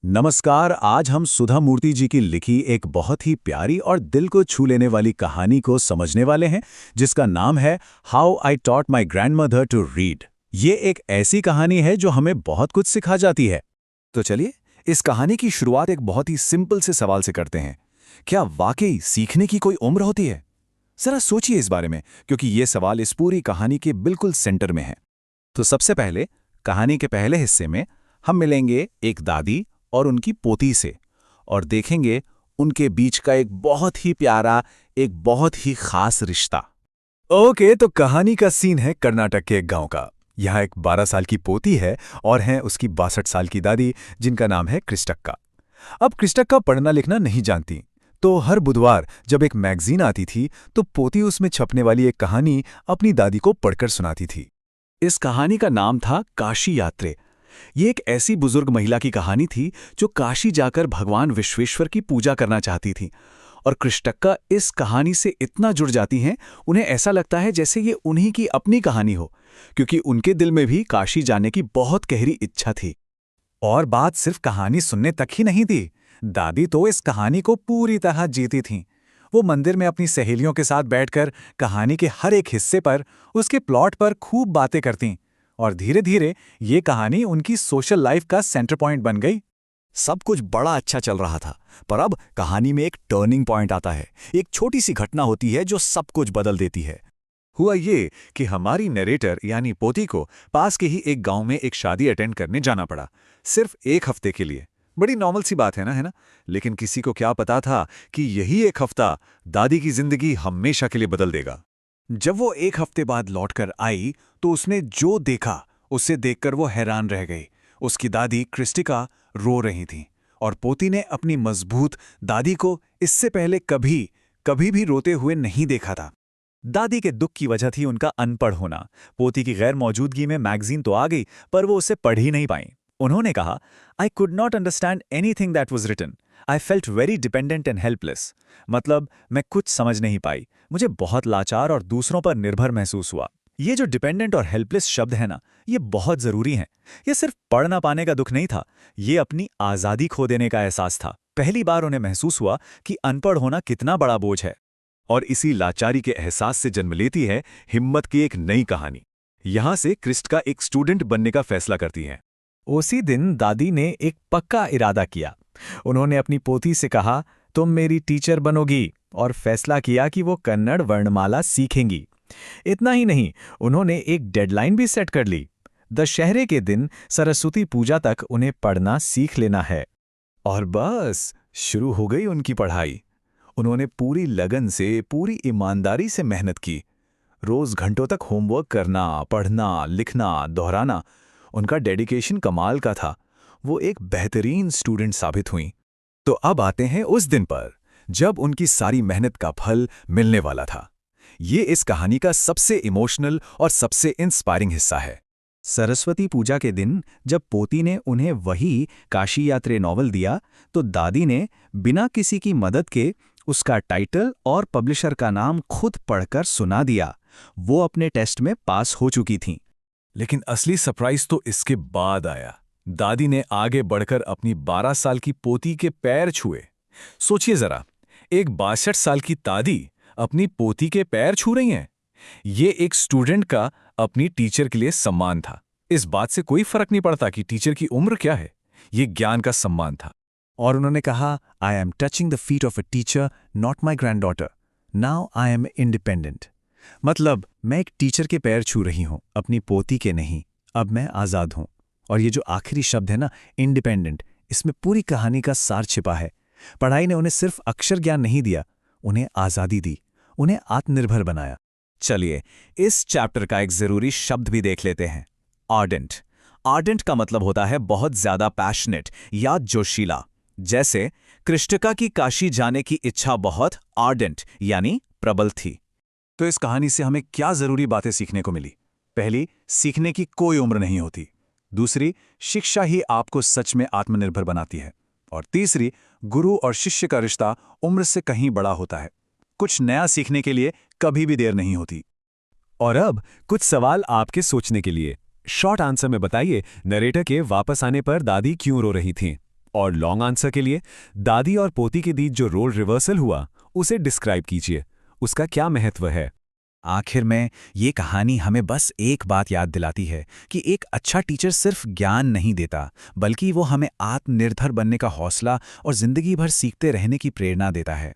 नमस्कार। आज हम सुधा मूर्ति जी की लिखी एक बहुत ही प्यारी और दिल को छू लेने वाली कहानी को समझने वाले हैं, जिसका नाम है how I taught my grandmother to read. ये एक ऐसी कहानी है जो हमें बहुत कुछ सिखा जाती है। तो चलिए इस कहानी की शुरुआत एक बहुत ही सिंपल से सवाल से करते हैं। क्या वाकई सीखने की कोई उम्र होती है? जरा सोचिए इस बारे में, क्योंकि ये सवाल इस पूरी कहानी के बिल्कुल सेंटर में है। तो सबसे पहले कहानी के पहले हिस्से में हम मिलेंगे एक दादी और उनकी पोती से और देखेंगे उनके बीच का एक बहुत ही प्यारा, एक बहुत ही खास रिश्ता। ओके, तो कहानी का सीन है कर्नाटक के एक गांव का। यहाँ एक 12 साल की पोती है और हैं उसकी 62 साल की दादी, जिनका नाम है क्रिस्टक्का। अब क्रिस्टक्का पढ़ना लिखना नहीं जानती, तो हर बुधवार जब एक मैगजीन आती थी तो पोती उसमें छपने वाली एक कहानी अपनी दादी को पढ़कर सुनाती थी। इस कहानी का नाम था काशी यात्रे। ये एक ऐसी बुजुर्ग महिला की कहानी थी जो काशी जाकर भगवान विश्वेश्वर की पूजा करना चाहती थी। और कृष्टक्का इस कहानी से इतना जुड़ जाती हैं, उन्हें ऐसा लगता है जैसे ये उन्हीं की अपनी कहानी हो, क्योंकि उनके दिल में भी काशी जाने की बहुत गहरी इच्छा थी। और बात सिर्फ कहानी सुनने तक ही नहीं थी। दादी तो इस कहानी को पूरी तरह जीती थीं। वो मंदिर में अपनी सहेलियों के साथ बैठकर कहानी के हर एक हिस्से पर, उसके प्लॉट पर खूब बातें करतीं। और धीरे धीरे ये कहानी उनकी सोशल लाइफ का सेंटर पॉइंट बन गई। सब कुछ बड़ा अच्छा चल रहा था, पर अब कहानी में एक टर्निंग पॉइंट आता है। एक छोटी सी घटना होती है जो सब कुछ बदल देती है। हुआ ये कि हमारी नरेटर यानी पोती को पास के ही एक गांव में एक शादी अटेंड करने जाना पड़ा, सिर्फ एक हफ्ते के लिए। बड़ी नॉर्मल सी बात है ना? लेकिन किसी को क्या पता था कि यही एक हफ्ता दादी की जिंदगी हमेशा के लिए बदल देगा। जब वो एक हफ्ते बाद लौटकर आई तो उसने जो देखा, उसे देखकर वो हैरान रह गई। उसकी दादी क्रिस्टिका रो रही थी और पोती ने अपनी मजबूत दादी को इससे पहले कभी भी रोते हुए नहीं देखा था। दादी के दुख की वजह थी उनका अनपढ़ होना। पोती की गैर मौजूदगी में मैगजीन तो आ गई, पर वो उसे पढ़ ही नहीं पाई। उन्होंने कहा, I could not understand anything that was written. I felt very dependent and helpless. मतलब मैं कुछ समझ नहीं पाई, मुझे बहुत लाचार और दूसरों पर निर्भर महसूस हुआ। ये जो डिपेंडेंट और हेल्पलेस शब्द है ना, ये बहुत जरूरी हैं। ये सिर्फ पढ़ ना पाने का दुख नहीं था, ये अपनी आज़ादी खो देने का एहसास था। पहली बार उन्हें महसूस हुआ कि अनपढ़ होना कितना बड़ा बोझ है। और इसी लाचारी के एहसास से जन्म लेती है हिम्मत की एक नई कहानी। यहां से क्रिस्ट का एक स्टूडेंट बनने का फैसला करती हैं। उसी दिन दादी ने एक पक्का इरादा किया। उन्होंने अपनी पोती से कहा, तुम मेरी टीचर बनोगी, और फैसला किया कि वो कन्नड़ वर्णमाला सीखेंगी। इतना ही नहीं, उन्होंने एक डेडलाइन भी सेट कर ली। दशहरे के दिन सरस्वती पूजा तक उन्हें पढ़ना सीख लेना है। और बस शुरू हो गई उनकी पढ़ाई। उन्होंने पूरी लगन से, पूरी ईमानदारी से मेहनत की। रोज घंटों तक होमवर्क करना, पढ़ना, लिखना, दोहराना। उनका डेडिकेशन कमाल का था। वो एक बेहतरीन स्टूडेंट साबित हुई। तो अब आते हैं उस दिन पर जब उनकी सारी मेहनत का फल मिलने वाला था। ये इस कहानी का सबसे इमोशनल और सबसे इंस्पायरिंग हिस्सा है। सरस्वती पूजा के दिन जब पोती ने उन्हें वही काशी यात्रे नॉवल दिया, तो दादी ने बिना किसी की मदद के उसका टाइटल और पब्लिशर का नाम खुद पढ़कर सुना दिया। वो अपने टेस्ट में पास हो चुकी थीं। लेकिन असली सरप्राइज तो इसके बाद आया। दादी ने आगे बढ़कर अपनी 12 साल की पोती के पैर छुए। सोचिए जरा, एक 62 साल की दादी अपनी पोती के पैर छू रही हैं। ये एक स्टूडेंट का अपनी टीचर के लिए सम्मान था। इस बात से कोई फर्क नहीं पड़ता कि टीचर की उम्र क्या है, ये ज्ञान का सम्मान था। और उन्होंने कहा, I am touching the feet of a teacher, not my grand daughter. Now I am independent. मतलब मैं एक टीचर के पैर छू रही हूं, अपनी पोती के नहीं। अब मैं आज़ाद हूं। और ये जो आखिरी शब्द है ना, इंडिपेंडेंट, इसमें पूरी कहानी का सार छिपा है। पढ़ाई ने उन्हें सिर्फ अक्षर ज्ञान नहीं दिया, उन्हें आज़ादी दी, उन्हें आत्मनिर्भर बनाया। चलिए इस चैप्टर का एक जरूरी शब्द भी देख लेते हैं, आर्डेंट। आर्डेंट का मतलब होता है बहुत ज्यादा पैशनेट या जोशीला। जैसे कृष्टिका की काशी जाने की इच्छा बहुत आर्डेंट यानी प्रबल थी। तो इस कहानी से हमें क्या जरूरी बातें सीखने को मिली? पहली, सीखने की कोई उम्र नहीं होती। दूसरी, शिक्षा ही आपको सच में आत्मनिर्भर बनाती है। और तीसरी, गुरु और शिष्य का रिश्ता उम्र से कहीं बड़ा होता है। कुछ नया सीखने के लिए कभी भी देर नहीं होती। और अब कुछ सवाल आपके सोचने के लिए। शॉर्ट आंसर में बताइए, नरेटर के वापस आने पर दादी क्यों रो रही थीं? और लॉन्ग आंसर के लिए दादी और पोती के बीच जो रोल रिवर्सल हुआ उसे डिस्क्राइब कीजिए। उसका क्या महत्व है? आखिर में ये कहानी हमें बस एक बात याद दिलाती है कि एक अच्छा टीचर सिर्फ ज्ञान नहीं देता, बल्कि वो हमें आत्मनिर्भर बनने का हौसला और जिंदगी भर सीखते रहने की प्रेरणा देता है।